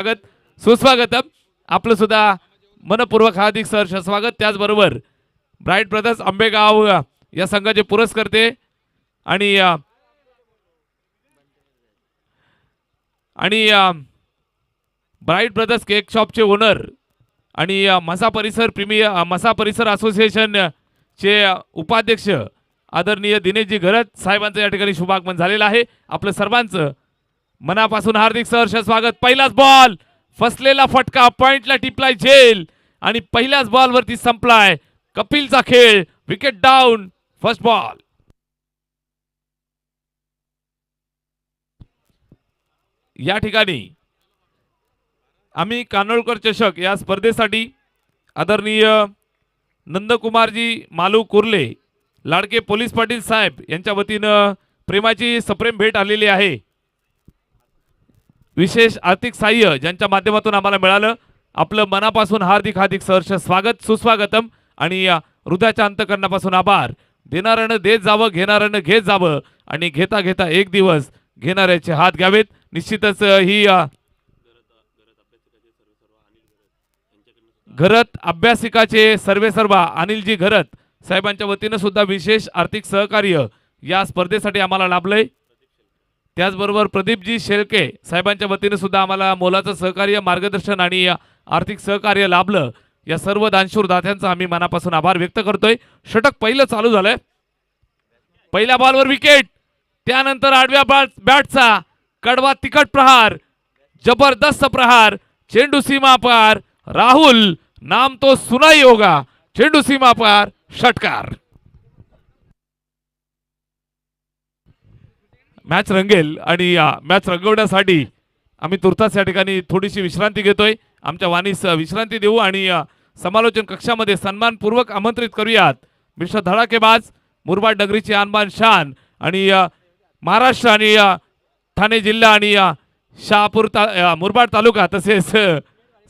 स्वागत सुस्वागतम आपलं सुद्धा मनपूर्वक हार्दिक सहर्ष स्वागत। त्याचबरोबर ब्राईट ब्रदर्स आंबेगाव या संघाचे पुरस्कर्ते आणि ब्राईट ब्रदर्स केक शॉपचे ओनर आणि मसा परिसर असोसिएशन चे उपाध्यक्ष आदरणीय दिनेशजी घरत साहेबांचं या ठिकाणी शुभागमन झालेलं आहे। आपलं सर्वांचं मनापासून हार्दिक सहर्ष स्वागत। पहिलाच बॉल फसलेला फटका पॉइंटला टिपलाय झेल आणि पहिल्याच बॉल वरती संपलाय कपिलचा खेळ। Wicket down first ball. या ठिकाणी आम्ही कानोळकर चषक या स्पर्धेसाठी आदरणीय नंदकुमारजी मालू कुर्ले लाडके पोलीस पाटील साहेब यांच्या वतीनं प्रेमाची सप्रेम भेट आलेली आहे। विशेष आर्थिक सहाय्य ज्यांच्या माध्यमातून आम्हाला मिळालं आपलं मनापासून हार्दिक हार्दिक सहर्ष स्वागत सुस्वागतम आणि हृदयाच्या अंतःकरणापासून आभार। देणाऱ्यानं देत जावं घेणाऱ्यानं घेत जावं आणि घेता घेता एक दिवस घेणाऱ्याचे हात घ्यावेत। निश्चितच ही घरत अभ्यासिकाचे सर्व अनिलजी घरत साहेबांच्या वतीनं सुद्धा विशेष आर्थिक सहकार्य या स्पर्धेसाठी आम्हाला लाभलंय। त्याचबरोबर प्रदीपजी शेळके साहेबांच्या वतीने सुद्धा आम्हाला मोलाचं सहकार्य मार्गदर्शन आणि आर्थिक सहकार्य लाभलं। या सर्व दानशूर दात्यांचा आम्ही मनापासून आभार व्यक्त करतोय। षटक पहिलं चालू झालंय। पहिल्या बॉलवर विकेट, त्यानंतर आडव्या बॅटचा कडवा तिखट प्रहार, जबरदस्त प्रहार, चेंडू सीमा पार। राहुल नाम तो सुना ही होगा, चेंडू सीमा पार, षटकार। मॅच रंगेल आणि मॅच रंगवण्यासाठी आम्ही तुर्तास या ठिकाणी थोडीशी विश्रांती घेतोय। आमच्या वाणीस विश्रांती देऊ आणि समालोचन कक्षामध्ये सन्मानपूर्वक आमंत्रित करूयात मिस्टर धडाकेबाज मुरबाड नगरीचे आणबान शान आणि महाराष्ट्र आणि ठाणे जिल्हा आणि शहापूर मुरबाड तालुका तसेच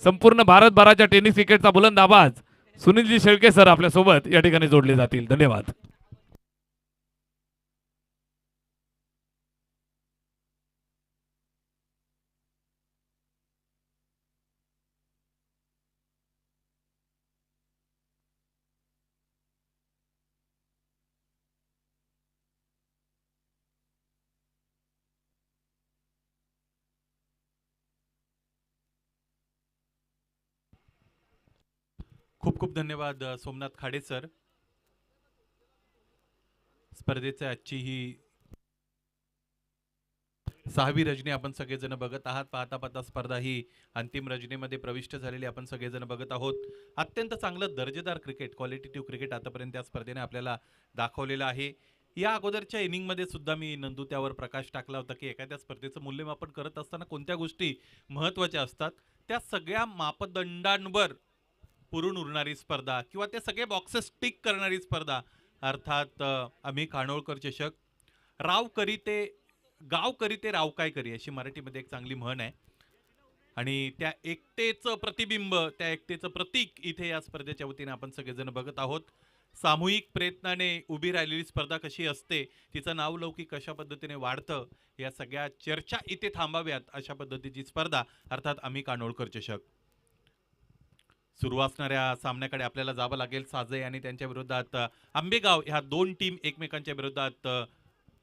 संपूर्ण भारतभराच्या टेनिस क्रिकेटचा बुलंद आवाज सुनीलजी शेळके सर आपल्या सोबत या ठिकाणी जोडले जातील। धन्यवाद। खूप खूप धन्यवाद सोमनाथ खाडे सर। स्पर्धेची आजची ही 6वी रजनी आपण सगळेजण बघत आहात। पाहता पाहता स्पर्धा ही अंतिम रजनीमध्ये प्रविष्ट झालेली आपण सगळेजण बघत आहोत। अत्यंत चांगलं दर्जेदार क्रिकेट, क्वालिटेटिव्ह क्रिकेट आतापर्यंत या स्पर्धेने आपल्याला दाखवलेलं आहे। या अगोदरच्या इनिंग मध्ये सुद्धा मी नंदू त्यावर प्रकाश टाकला होता की एखाद्या स्पर्धेचं मूल्यमापन करत असताना कोणत्या गोष्टी महत्त्वाच्या असतात, त्या सगळ्या मापदंडांवर पुरून उरणारी स्पर्धा किंवा ते सगळे बॉक्सेस टिक करणारी स्पर्धा अर्थात आम्ही कानोळकर चषक। राव करीते गाव करीते राव काय करी अशी मराठीमध्ये एक चांगली म्हण आहे आणि त्या एकतेचं प्रतिबिंब, त्या एकतेचं प्रतीक इथे या स्पर्धेच्या वतीने आपण सगळेजण बघत आहोत। सामूहिक प्रयत्नाने उभी राहिलेली स्पर्धा कशी असते, तिचं नावलौकिक कशा पद्धतीने वाढतं, या सगळ्या चर्चा इथे थांबाव्यात अशा पद्धतीची स्पर्धा अर्थात आम्ही कानोळकर चषक। सुरू असणाऱ्या सामन्याकडे आपल्याला जावं लागेल। साजे आणि त्यांच्या विरोधात आंबेगाव ह्या दोन टीम एकमेकांच्या विरोधात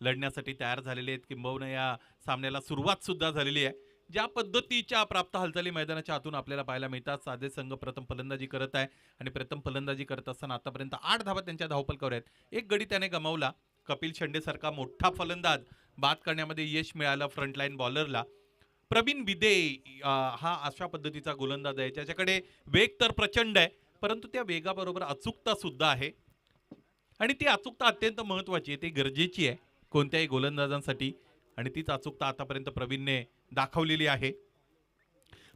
लढण्यासाठी तयार झालेले आहेत। किंबहुना या सामन्याला सुरुवात सुद्धा झालेली आहे। ज्या पद्धतीच्या प्राप्त हालचाली मैदानाच्या आतून आपल्याला पाहायला मिळतात, साजे संघ प्रथम फलंदाजी करत आहे आणि प्रथम फलंदाजी करत असताना आतापर्यंत 8 धावा त्यांच्या धावफलकावर आहेत। एक गडी त्याने गमावला। कपिल शेंडे सारखा मोठा फलंदाज बाद करण्यामध्ये यश मिळालं फ्रंटलाईन बॉलरला। प्रवीण विदे हा अशा पद्धतीचा गोलंदाज आहे ज्याच्याकडे वेग तर प्रचंड आहे, परंतु त्या वेगाबरोबर अचूकता सुद्धा आहे आणि ती अचूकता अत्यंत महत्त्वाची आहे, ती गरजेची आहे कोणत्याही गोलंदाजांसाठी आणि तीच अचूकता आतापर्यंत प्रवीणने दाखवलेली आहे।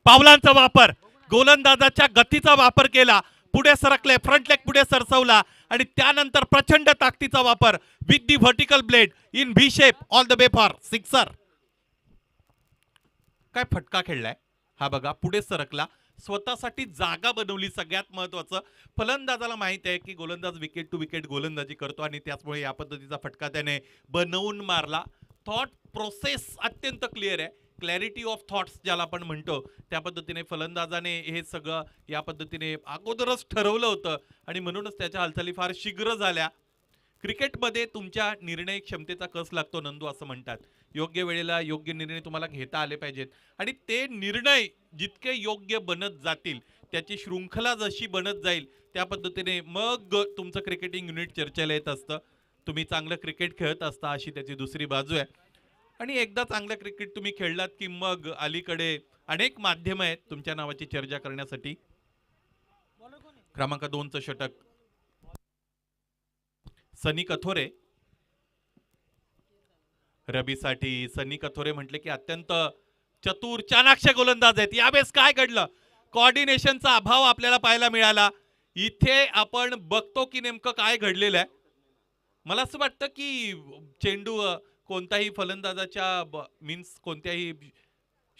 पावलांचा वापर, गोलंदाजाच्या गतीचा वापर केला, पुढे सरकले, फ्रंट लेग पुढे सरसवला आणि त्यानंतर प्रचंड ताकदीचा वापर with the vertical blade in V shape all the way for sixer. काय फटका खेळलाय हा बघा, पुढे सरकला, स्वतःसाठी जागा बनवली। सगळ्यात महत्त्वाचं, फलंदाजाला माहिती आहे की गोलंदाज विकेट टू विकेट गोलंदाजी करतो आणि त्याचमुळे या पद्धतीचा फटका त्याने बनवून मारला। थॉट प्रोसेस अत्यंत क्लिअर आहे क्लॅरिटी ऑफ थॉट्स ज्याला आपण म्हणतो त्या पद्धतीने फलंदाजाने हे सगळं या पद्धतीने अगोदरच ठरवलं होतं आणि म्हणूनच त्याच्या हालचाली फार शीघ्र झाल्या. क्रिकेटमध्ये तुमच्या निर्णय क्षमतेचा कस लागतो नंदू असं म्हणतात. योग्य वेळेला योग्य निर्णय तुम्हाला घेता आले पाहिजेत आणि ते निर्णय जितके योग्य बनत जातील त्याची शृंखला जशी बनत जाईल त्या पद्धतीने मग तुमचं क्रिकेटिंग युनिट चर्चेला येत असतं. तुम्ही चांगलं क्रिकेट खेळत असता अशी त्याची दुसरी बाजू आहे. आणि एकदा चांगलं क्रिकेट तुम्ही खेळलात की मग अलीकडे अनेक माध्यम आहेत तुमच्या नावाची चर्चा करण्यासाठी. क्रमांक 2चं षटक सनी कथोरे. रबीसाठी सनी कथोरे म्हटले की अत्यंत चतुर चाणाक्ष गोलंदाज आहेत. यावेळेस काय घडलं, कोऑर्डिनेशनचा अभाव आपल्याला पाहायला मिळाला. इथे आपण बघतो की नेमकं काय घडलेलं आहे. मला असं वाटतं की चेंडू कोणत्याही फलंदाजाच्या मीन्स कोणत्याही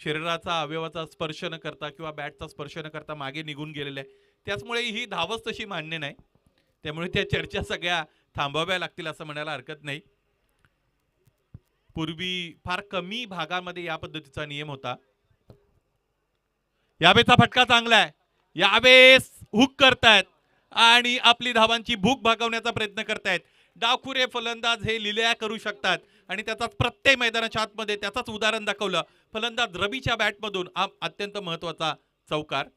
शरीराचा अवयवाचा स्पर्श न करता किंवा बॅटचा स्पर्श न करता मागे निघून गेलेला आहे. त्याचमुळे ही धावच तशी मान्य नाही. त्यामुळे त्या चर्चा सगळ्या थांबवाव्या लागतील असं म्हणायला हरकत नाही. पूर्वी फार कमी भागामध्ये या पद्धतीचा नियम होता. यावेळेचा फटका चांगला आहे. यावेळेस हुक करतायत आणि आपली धावांची भूक भागवण्याचा प्रयत्न करतायत. डावखुरे फलंदाज हे लिलया करू शकतात आणि त्याचाच प्रत्येक मैदानाच्या आतमध्ये त्याचाच उदाहरण दाखवलं. फलंदाज रबीच्या बॅटमधून अत्यंत महत्वाचा चौकार.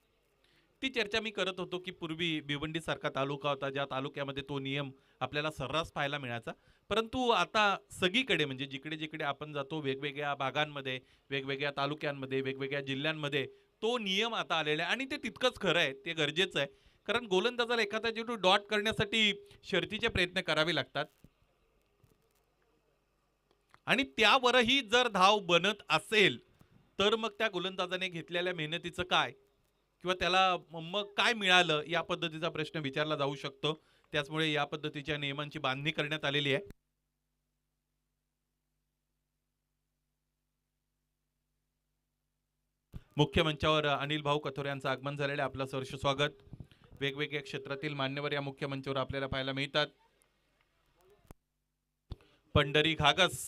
ती चर्चा मी करत होतो की पूर्वी भिवंडी सारखा तालुका होता ज्या तालुक्यामध्ये तो नियम आपल्याला सर्रास पाहायला मिळायचा. परंतु आता सगळीकडे म्हणजे जिकडे जिकडे आपण जातो वेगवेगळ्या भागांमध्ये वेगवेगळ्या तालुक्यांमध्ये वेगवेगळ्या जिल्ह्यांमध्ये तो नियम आता आलेला आहे आणि ते तितकंच खरं आहे, ते गरजेचं आहे. कारण गोलंदाजाला एखादा चेंडू डॉट करण्यासाठी शर्तीचे प्रयत्न करावे लागतात आणि त्यावरही जर धाव बनत असेल तर मग त्या गोलंदाजाने घेतलेल्या मेहनतीचं काय किंवा त्याला मग काय मिळालं या पद्धतीचा प्रश्न विचारला जाऊ शकतो. त्याचमुळे या पद्धतीच्या नियमांची बांधणी करण्यात आलेली आहे. मुख्य मंचावर अनिल भाऊ कथोरे यांचं आगमन झालेलं आहे. आपलं सहर्ष स्वागत. वेगवेगळ्या क्षेत्रातील मान्यवर या मुख्य मंचावर आपल्याला पाहायला मिळतात. पंढरी घागस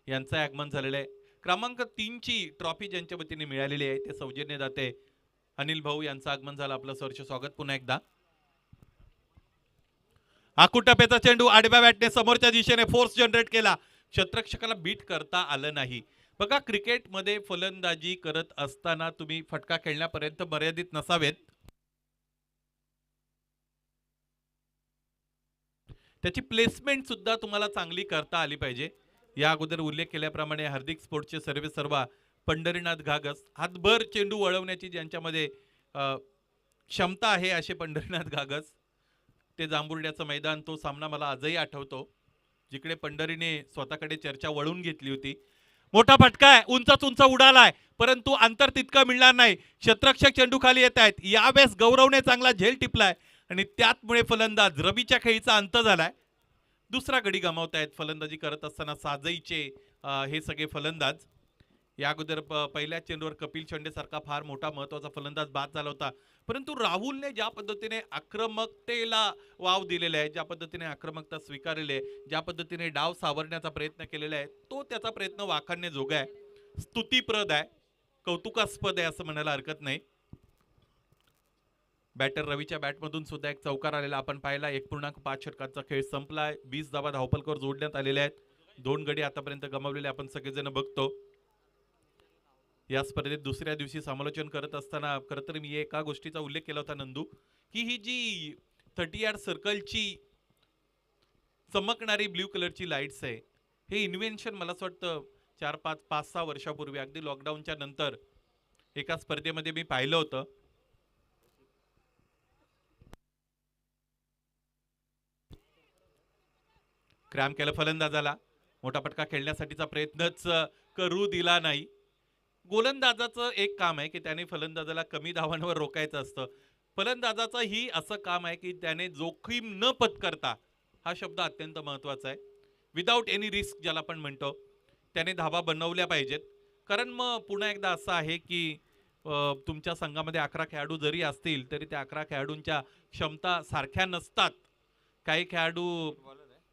यांचं आगमन झालेलं आहे. क्रमांक 3 ची ट्रॉफी ज्यांच्या वतीने मिळालेली आहे ते सौजन्य दाते अनिल भाऊ यांचं आगमन झालं. आपलं सहर्ष स्वागत पुन्हा एकदा. आकुटप्याचा चेंडू आडव्या बॅटने समोरच्या दिशेने फोर्स जनरेट केला. क्षेत्ररक्षकाला बीट करता आलं नाही. बघा क्रिकेटमध्ये फलंदाजी करत असताना तुम्ही फटका खेळण्यापर्यंत मर्यादित नसावेत. त्याची प्लेसमेंट सुद्धा तुम्हाला चांगली करता आली पाहिजे. या अगोदर उल्लेख केल्याप्रमाणे हार्दिक स्पोर्ट्सचे सर्वेसर्वा पंढरीनाथ घागस हातभर चेंडू वळवण्याची ज्यांच्यामध्ये क्षमता आहे असे पंढरीनाथ घागस. ते जांभुर्ड्याचं मैदान तो सामना मला आजही आठवतो जिकडे पंढरीने स्वतःकडे चर्चा वळून घेतली होती. मोठा फटका आहे, उंचच उंच उडालाय परंतु अंतर तितकं मिळणार नाही. क्षेत्ररक्षक चेंडू खाली येत आहेत. यावेळेस गौरवने चांगला झेल टिपलाय आणि त्यामुळे फलंदाज रबीच्या खेळीचा अंत झालाय. दुसरा गडी गमावतायत फलंदाजी करत असताना साजईचे हे सगळे फलंदाज. या अगोदर पहिल्या चेंडूवर कपिल चंडे सारखा फार मोठा महत्वाचा फलंदाज बाद झाला होता. परंतु राहुलने ज्या पद्धतीने आक्रमकतेला वाव दिलेला आहे, ज्या पद्धतीने आक्रमकता स्वीकारलेली आहे, ज्या पद्धतीने डाव सावरण्याचा प्रयत्न केलेला आहे तो त्याचा प्रयत्न वाखाणण्याजोगा आहे, स्तुतीप्रद आहे, कौतुकास्पद आहे असं म्हणायला हरकत नाही. बॅटर रवीच्या बॅटमधून सुद्धा एक चौकार आलेला आपण पाहिला. 1.5 षटकांचा खेळ संपलाय. 20 धावा धावपलकर जोडण्यात आलेल्या आहेत. 2 गडी आतापर्यंत गमावलेले आपण सगळेजण बघतो. या स्पर्धेत दुसऱ्या दिवशी समालोचन करत असताना खरं तर मी एका गोष्टीचा उल्लेख केला होता नंदू, की ही जी 30 यार्ड सर्कलची चमकणारी ब्ल्यू कलरची लाईट्स आहे हे इन्व्हेन्शन मला असं वाटतं 4-5-6 वर्षापूर्वी अगदी लॉकडाऊनच्या नंतर एका स्पर्धेमध्ये मी पाहिलं होतं. क्रॅम केलं फलंदाजाला. मोठा फटका खेळण्यासाठीचा प्रयत्नच करू दिला नाही. गोलंदाजाचं एक काम आहे की त्याने फलंदाजाला कमी धावांवर रोखायचं असतं. फलंदाजाचं ही असं काम आहे की त्याने जोखीम न पत्करता, हा शब्द अत्यंत महत्वाचा आहे, विदाउट एनी रिस्क ज्याला आपण म्हणतो, त्याने धावा बनवल्या पाहिजेत. कारण मग पुन्हा एकदा असं आहे की तुमच्या संघामध्ये 11 खेळाडू जरी असतील तरी त्या 11 खेळाडूंच्या क्षमता सारख्या नसतात. काही खेळाडू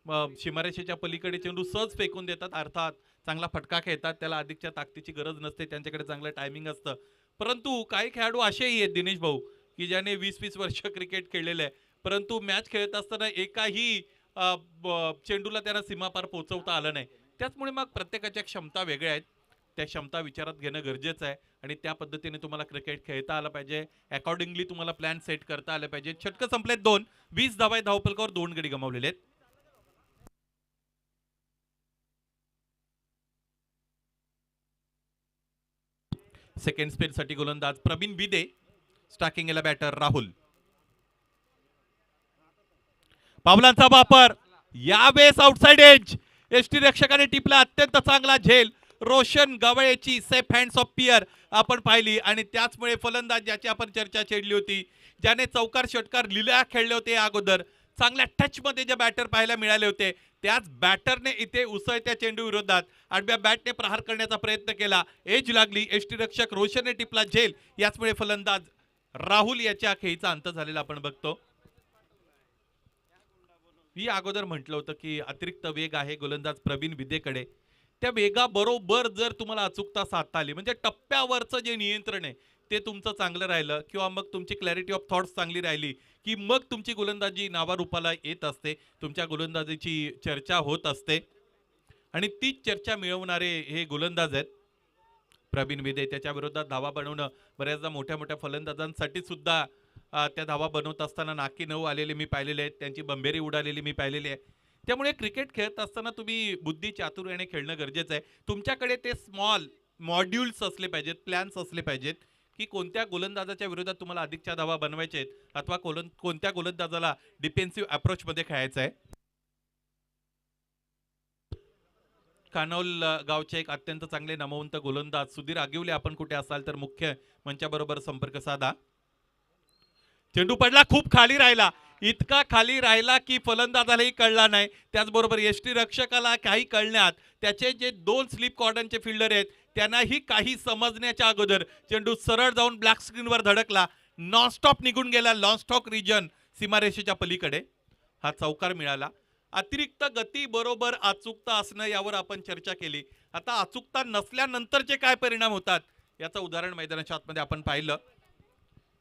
सीमारेषेच्या पलीकडे चेंडू सहज फेकून देतात. अर्थात चांगला फटका खेळतात, त्याला अधिकच्या ताकदीची गरज नसते, त्यांच्याकडे चांगलं टायमिंग असतं. परंतु काही खेळाडू असेही आहेत दिनेश भाऊ, की ज्याने 20-20 वर्ष क्रिकेट खेळलेलं आहे, परंतु मॅच खेळत असताना एकाही चेंडूला त्यांना सीमापार पोहोचवता आलं नाही. त्याचमुळे मग प्रत्येकाच्या क्षमता वेगळ्या आहेत. त्या क्षमता विचारात घेणं गरजेचं आहे आणि त्या पद्धतीने तुम्हाला क्रिकेट खेळता आलं पाहिजे. अकॉर्डिंगली तुम्हाला प्लॅन सेट करता आले पाहिजे. षटकं संपलेत 2. 20 धावा आहेत धावफलकावर, 2 गडी गमावलेले आहेत. सेकंड स्पेलसाठी गोलंदाज प्रवीण विदे, स्टार्किंगला बॅटर राहुल. पावलांचा वापर, यावेळेस आउटसाइड एज, एसटी रक्षकाने टिपला, अत्यंत चांगला झेल. रोशन गवळेची सेफ हँड्स ऑफ पियर आपण पाहिली आणि त्याचमुळे फलंदाज ज्याची आपण चर्चा छेडली होती, ज्याने चौकार षटकार लिला खेळले होते अगोदर, चांगल्या टचमध्ये जे बॅटर पाहायला मिळाले होते, त्याच बॅटरने इथे उसळत्या चेंडू विरोधात आडव्या बॅटने प्रहार करण्याचा प्रयत्न केला. एज लागली, एसटी रक्षक रोशनने टिपला झेल. याचमुळे फलंदाज राहुल याच्या खेळीचा अंत झालेला आपण बघतो. मी अगोदर म्हटलं होतं की अतिरिक्त वेग आहे गोलंदाज प्रवीण विदेकडे. त्या वेगाबरोबर जर तुम्हाला अचूकता साधता आली, म्हणजे टप्प्यावरचं जे नियंत्रण आहे ते तुमचं चांगलं राहिलं, किंवा मग तुमची क्लॅरिटी ऑफ थॉट्स चांगली राहिली, की मग तुमची गोलंदाजी नावारूपाला येत असते, तुमच्या गोलंदाजीची चर्चा होत असते. आणि तीच चर्चा मिळवणारे हे गोलंदाज आहेत प्रवीण विदे. त्याच्या विरोधात धावा बनवणं बऱ्याचदा मोठ्या मोठ्या फलंदाजांसाठी सुद्धा त्या धावा बनवत असताना नाकी नऊ आलेले मी पाहिलेले आहेत, त्यांची बंबेरी उडालेली मी पाहिलेली आहे. त्यामुळे क्रिकेट खेळत असताना तुम्ही बुद्धी चातुर्याने खेळणं गरजेचं आहे. तुमच्याकडे ते स्मॉल मॉड्यूल्स असले पाहिजेत, प्लॅन्स असले पाहिजेत, की कोणत्या गोलंदाजाच्या विरोधात तुम्हाला अधिकच्या धावा बनवायच्या आहेत, अथवा कोणत्या गोलंदाजाला डिफेन्सिव्ह अप्रोचमध्ये खेळायचं आहे. कानौल गावचे एक अत्यंत चांगले नामवंत गोलंदाज सुधीर आगिवले, आपण कुठे असाल तर मुख्य मंचाबरोबर संपर्क साधा. चेंडू पडला, खूप खाली राहिला, इतका खाली राहिला की फलंदाजालाही कळला नाही, त्याचबरोबर एसटी रक्षकाला काही कळण्यात त्याचे जे 2 स्लिप कॉर्डनचे फिल्डर आहेत त्यांनाही काही समजण्याच्या अगोदर चेंडू सरळ जाऊन ब्लॅक स्क्रीनवर धडकला, नॉनस्टॉप निघून गेला लॉन्स्टॉक रिजन सीमारेषेच्या पलीकडे. हा चौकार मिळाला. अतिरिक्त गती बरोबर अचूकता असणं यावर आपण चर्चा केली. आता अचूकता नसल्यानंतरचे काय परिणाम होतात याचं उदाहरण मैदानाच्या आतमध्ये आपण पाहिलं.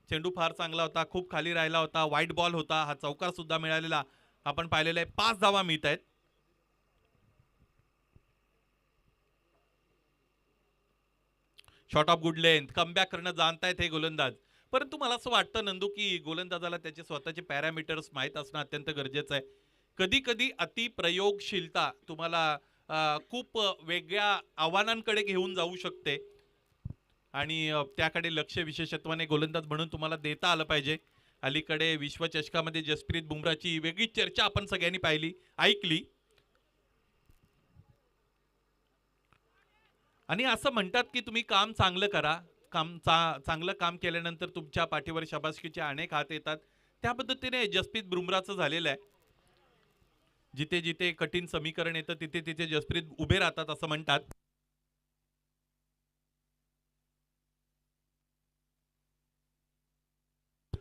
चेंडू फार चांगला होता, खूप खाली राहिला होता, वाईट बॉल होता, हा चौकार सुद्धा मिळालेला आपण पाहिलेला आहे. 5 धावा मिळत आहेत. Shot of good length, comeback करणं जाणतायत हे गोलंदाज. परंतु मला असं वाटतं नंदू की गोलंदाजाला त्याचे स्वतःचे पॅरामीटर्स माहीत असणं अत्यंत गरजेचं आहे. कधी कधी अति प्रयोगशीलता तुम्हाला खूप वेगळ्या आव्हानांकडे घेऊन जाऊ शकते आणि त्याकडे लक्ष विशेषत्वाने गोलंदाज म्हणून तुम्हाला देता आलं पाहिजे. अलीकडे विश्वचषकामध्ये जसप्रीत बुमराची वेगळी चर्चा आपण सगळ्यांनी पाहिली, ऐकली. आणि असं म्हणतात की तुम्ही काम चांगलं करा, चांगलं काम केल्यानंतर तुमच्या पाठीवर शाबासकीचे अनेक हात येतात. त्या पद्धतीने जसप्रीत बुमराचं झालेलं आहे. जिथे जिथे कठीण समीकरण येतं तिथे तिथे जसप्रीत उभे राहतात असं म्हणतात.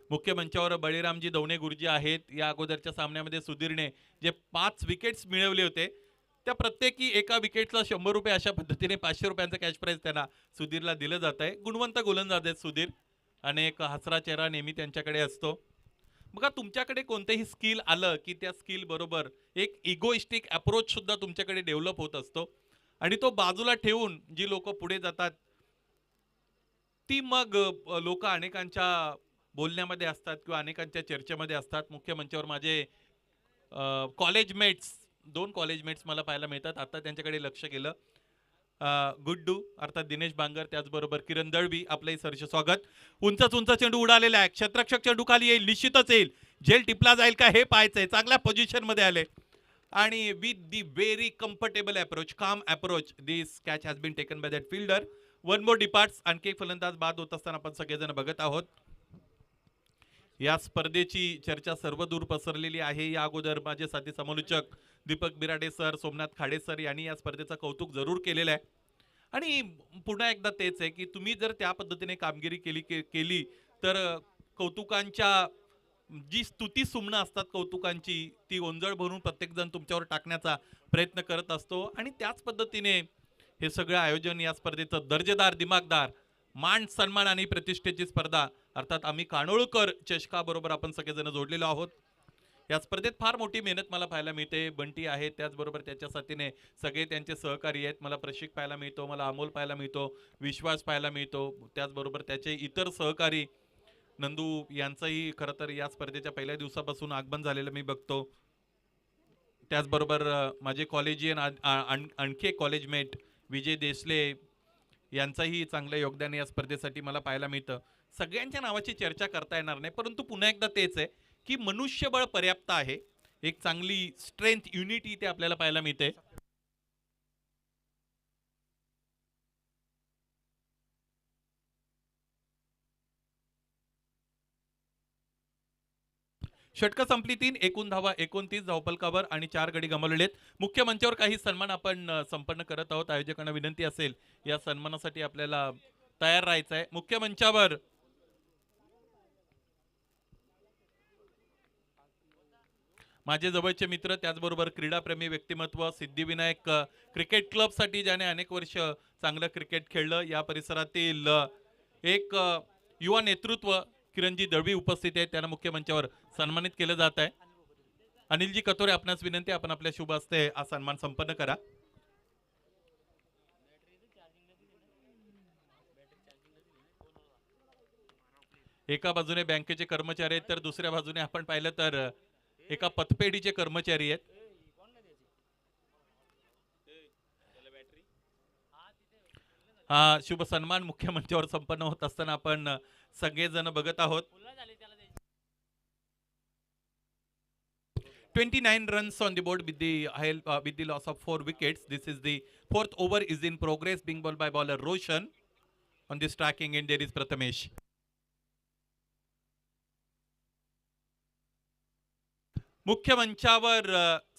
मुख्य मंचावर बळीरामजी दवणे गुरुजी आहेत. या अगोदरच्या सामन्यामध्ये सुधीरने जे 5 विकेट्स मिळवले होते त्या प्रत्येकी एका विकेटला 100 रुपये, अशा पद्धतीने 500 रुपयांचं कॅश प्राइज त्यांना सुधीरला दिलं जात आहे. गुणवंत गोलंदाज आहेत सुधीर आणि एक हसरा चेहरा नेहमी त्यांच्याकडे असतो. बघा, तुमच्याकडे कोणतेही स्किल आलं की त्या स्किल बरोबर एक इगोइस्टिक अप्रोच सुद्धा तुमच्याकडे डेव्हलप होत असतो आणि तो बाजूला ठेवून जी लोक पुढे जातात ती मग लोक अनेकांच्या बोलण्यामध्ये असतात किंवा अनेकांच्या चर्चेमध्ये असतात. मुख्य मंचावर माझे कॉलेजमेट्स 2 कॉलेजमेट्स मला पाहायला मिळतात. आता त्यांच्याकडे लक्ष केलं. गुड्डू अर्थात दिनेश बांगर, त्याचबरोबर किरण दळवी, आपलंही सरचे स्वागत. उंच चेंडू उडालेला आहे, क्षेत्ररक्षक चेंडू खाली येईल, निश्चितच येईल, झेल टिपला जाईल का हे पाहायचंय. चांगल्या पोझिशन मध्ये आले आणि with the very comfortable approach, calm approach, this catch has been taken by that fielder. 1 more departs. आणखी एक फलंदाज बाद होत असताना आपण सगळेजण बघत आहोत. या स्पर्धेची चर्चा सर्वदूर पसरलेली आहे. या अगोदर माझे साथी समालोचक दीपक बिराडे सर, सोमनाथ खाडे सर यांनी या स्पर्धेचं कौतुक जरूर केलेलं आहे. आणि पुन्हा एकदा तेच आहे की तुम्ही जर त्या पद्धतीने कामगिरी केली तर कौतुकांच्या जी स्तुती सुमनं असतात कौतुकांची ती ओंजळ भरून प्रत्येक जण तुमच्यावर टाकण्याचा प्रयत्न करत असतो आणि त्याच पद्धतीने हे सगळं आयोजन या स्पर्धेचं दर्जेदार दिमागदार मान सन्मान आणि प्रतिष्ठेची स्पर्धा अर्थात आम्ही कानोळकर चषकाबरोबर आपण सगळेजण जोडलेलो आहोत. या स्पर्धेत फार मोठी मेहनत मला पाहायला मिळते. बंटी आहे, त्याचबरोबर त्याच्या साथीने सगळे त्यांचे सहकारी आहेत. मला प्रशिक पाहायला मिळतो, मला अमोल पाहायला मिळतो, विश्वास पाहायला मिळतो, त्याचबरोबर त्याचे इतर सहकारी नंदू यांचंही खरं तर या स्पर्धेच्या पहिल्या दिवसापासून आगमन झालेलं मी बघतो. त्याचबरोबर माझे कॉलेजियन आणखी एक कॉलेजमेट विजय देसले यांचंही चांगलं योगदान या स्पर्धेसाठी मला पाहायला मिळतं. सगळ्यांच्या नावाची चर्चा करता येणार नाही, परंतु पुन्हा एकदा तेच आहे की मनुष्यबळ पर्याप्त आहे. एक चांगली स्ट्रेंथ युनिटी इथे आपल्याला पाहायला मिळते. षटकं संपली 3, एकूण धावा 29 धावफलकावर आणि 4 गडी गमावलेले आहेत. मुख्य मंचावर काही सन्मान आपण संपन्न करत आहोत. आयोजकांना विनंती असेल या सन्मानासाठी आपल्याला तयार राहायचं आहे. मुख्य मंचावर माझे जवळचे मित्र, त्याचबरोबर क्रीडाप्रेमी व्यक्तिमत्व, सिद्धिविनायक क्रिकेट क्लबसाठी ज्याने अनेक वर्ष चांगलं क्रिकेट खेळलं, या परिसरातील एक युवा नेतृत्व किरणजी दळवी उपस्थित आहेत. त्यांना मुख्य मंचावर सन्मानित केलं जात आहे. अनिलजी कतोरे, आपणास विनंती, आपण आपल्या शुभ हस्ते हा सन्मान संपन्न करा. एका बाजूने बँकेचे कर्मचारी आहेत, तर दुसऱ्या बाजूने आपण पाहिलं तर एका पतपेढीचे कर्मचारी आहेत. हा शुभ सन्मान मुख्य मंचावर संपन्न होत असताना आपण सगळेजण बघत आहोत. 29 runs on the board with the loss of 4 wickets. This is the fourth over is in progress, being bowled by bowler Roshan. On this tracking end there is Prathamesh. मुख्य मंचावर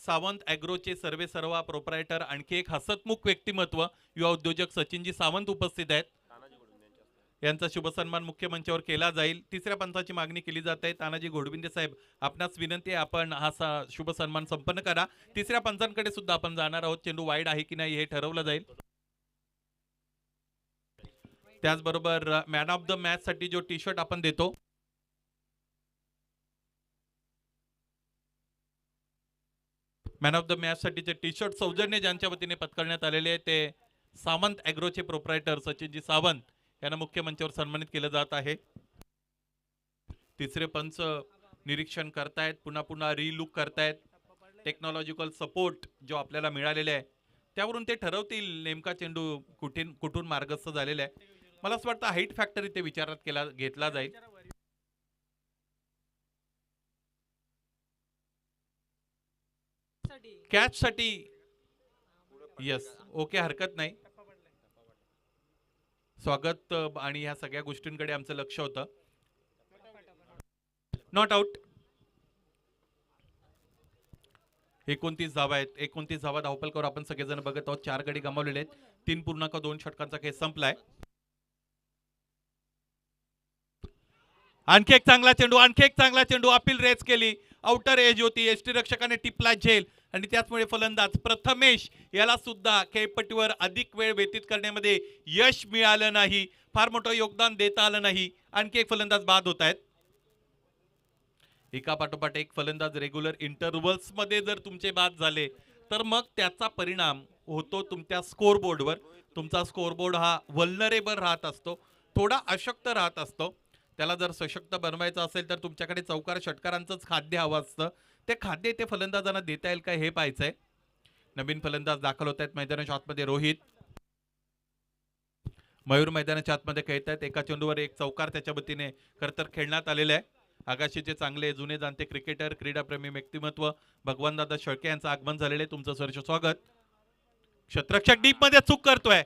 सावंत ॲग्रोचे सर्वे सर्वा प्रोप्रायटर आणखी एक हसतमुख व्यक्तिमत्व युवा उद्योजक सचिनजी सावंत उपस्थित आहेत. यांचा शुभ सन्मान मुख्य मंचावर केला जाईल. तिसऱ्या पंचाची मागणी केली जात आहे. तानाजी घोडबिंदे साहेब, आपणास विनंती आहे, आपण हा शुभ सन्मान संपन्न करा. तिसऱ्या पंचांकडे सुद्धा आपण जाणार आहोत. चेंडू वाईड आहे की नाही हे ठरवलं जाईल. त्याचबरोबर मॅन ऑफ द मॅच साठी जो टी शर्ट आपण देतो, मॅन ऑफ द मॅच साठीचे टी शर्ट सौजन्य ज्यांच्या वतीने पत्करण्यात आलेले आहे ते सावंत ॲग्रोचे प्रोप्रायटर सचिनजी सावंत यांना मुख्य मंचावर सन्मानित केलं जात आहे. तिसरे पंच निरीक्षण करतायत, पुन्हा पुन्हा रिलुक करतायत. टेक्नॉलॉजिकल सपोर्ट जो आपल्याला मिळालेला आहे त्यावरून ते ठरवतील नेमका चेंडू कुठून मार्गस्थ झालेला आहे. मला असं वाटतं हाईट फॅक्टर इथे विचारात घेतला जाईल. कॅच साठी यस, ओके, हरकत नाही. स्वागत आणि ह्या सगळ्या गोष्टींकडे आमचं लक्ष होतं. Not out. 29 धावा आहेत. 29 धावा धावफलकावर आपण सगळेजण बघत आहोत. 4 गडी गमावलेले आहेत. 3.2 षटकांचा खेळ संपलाय. आणखी एक चांगला चेंडू अपील रेस केली, आउटर एज होती, यष्टीरक्षकाने टिपला झेल आणि त्याचमुळे फलंदाज प्रथमेश याला सुद्धा खेळपट्टीवर अधिक वेळ व्यतीत करण्यामध्ये यश मिळालं नाही. फार मोठं योगदान देता आलं नाही. आणखी एक फलंदाज बाद होत आहेत. एका पाठोपाठ एक फलंदाज रेग्युलर इंटरव्हल्स मध्ये जर तुमचे बाद झाले तर मग त्याचा परिणाम होतो तुमच्या स्कोरबोर्डवर. तुमचा स्कोरबोर्ड हा व्हल्नरेबल राहत असतो, थोडा अशक्त राहत असतो. त्याला जर सशक्त बनवायचं असेल तर तुमच्याकडे चौकार षटकारांचंच खाद्य हवं असतं. ते खाद्य ते फलंदाजांना देता येईल का हे पाहायचंय. नवीन फलंदाज दाखल होत आहेत मैदानाच्या आतमध्ये. रोहित मयूर मैदानाच्या आतमध्ये खेळत आहेत. एका चेंडूवर एक चौकार त्याच्या वतीने खरतर खेळण्यात आलेला आहे. आगाशीचे चांगले जुने जाणते क्रिकेटर, क्रीडाप्रेमी व्यक्तिमत्व भगवानदादा शेळके यांचं आगमन झालेले. तुमचं सहर्ष स्वागत. क्षेत्ररक्षक डीप मध्ये चूक करतोय.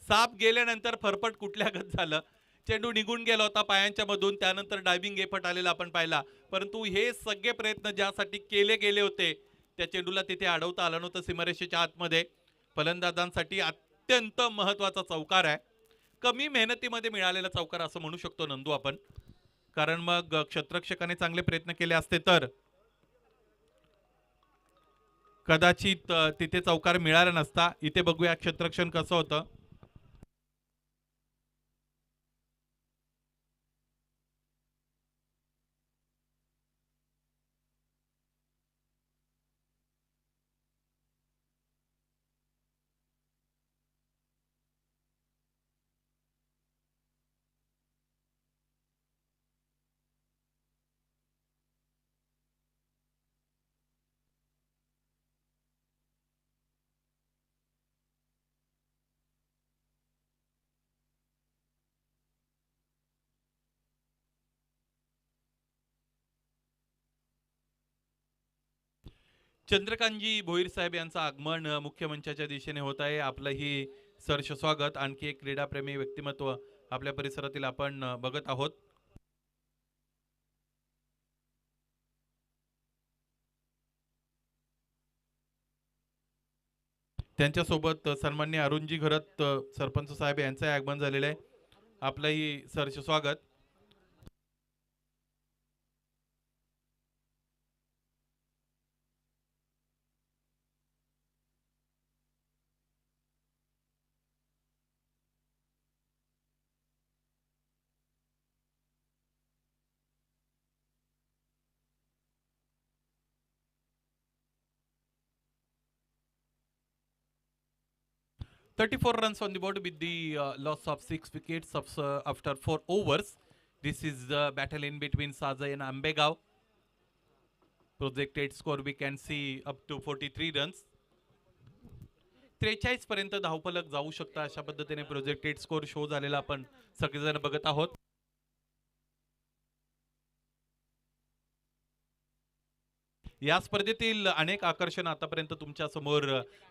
साप गेल्यानंतर फरफट कुठल्यागत झालं. चेंडू निघून गेला होता पायांच्या मधून, त्यानंतर डायव्हिंग एफर्ट आलेला आपण पाहिला. परंतु हे सगळे प्रयत्न ज्यासाठी केले गेले होते त्या चेंडूला तिथे अडवता आलं नव्हतं सीमारेषेच्या आतमध्ये. फलंदाजांसाठी अत्यंत महत्वाचा चौकार आहे. कमी मेहनतीमध्ये मिळालेला चौकार असं म्हणू शकतो नंदू आपण. कारण मग क्षेत्ररक्षकाने चांगले प्रयत्न केले असते तर कदाचित तिथे चौकार मिळाला नसता. इथे बघूया क्षेत्ररक्षण कसं होतं. चंद्रकांतजी भोईर साहेब यांचं आगमन मुख्य मंचाच्या दिशेने होत आहे. आपलंही सहर्ष स्वागत. आणखी एक क्रीडाप्रेमी व्यक्तिमत्व आपल्या परिसरातील आपण बघत आहोत. त्यांच्यासोबत सन्माननीय अरुणजी घरत सरपंच साहेब यांचं आगमन झालेलं आहे. आपलंही सहर्ष स्वागत. "34 runs on the board with the loss of 6 wickets after 4 overs. This is the battle in between Sajay and Ambegaon. Projected score we can see up to 43 runs. 43 पर्यंत धावफलक जाऊ शकता अशा पद्धतीने प्रोजेक्टेड स्कोर शो झालेला आपण सगळेजण बघत आहोत. या स्पर्धेतील अनेक आकर्षण आतापर्यंत तुमच्या समोर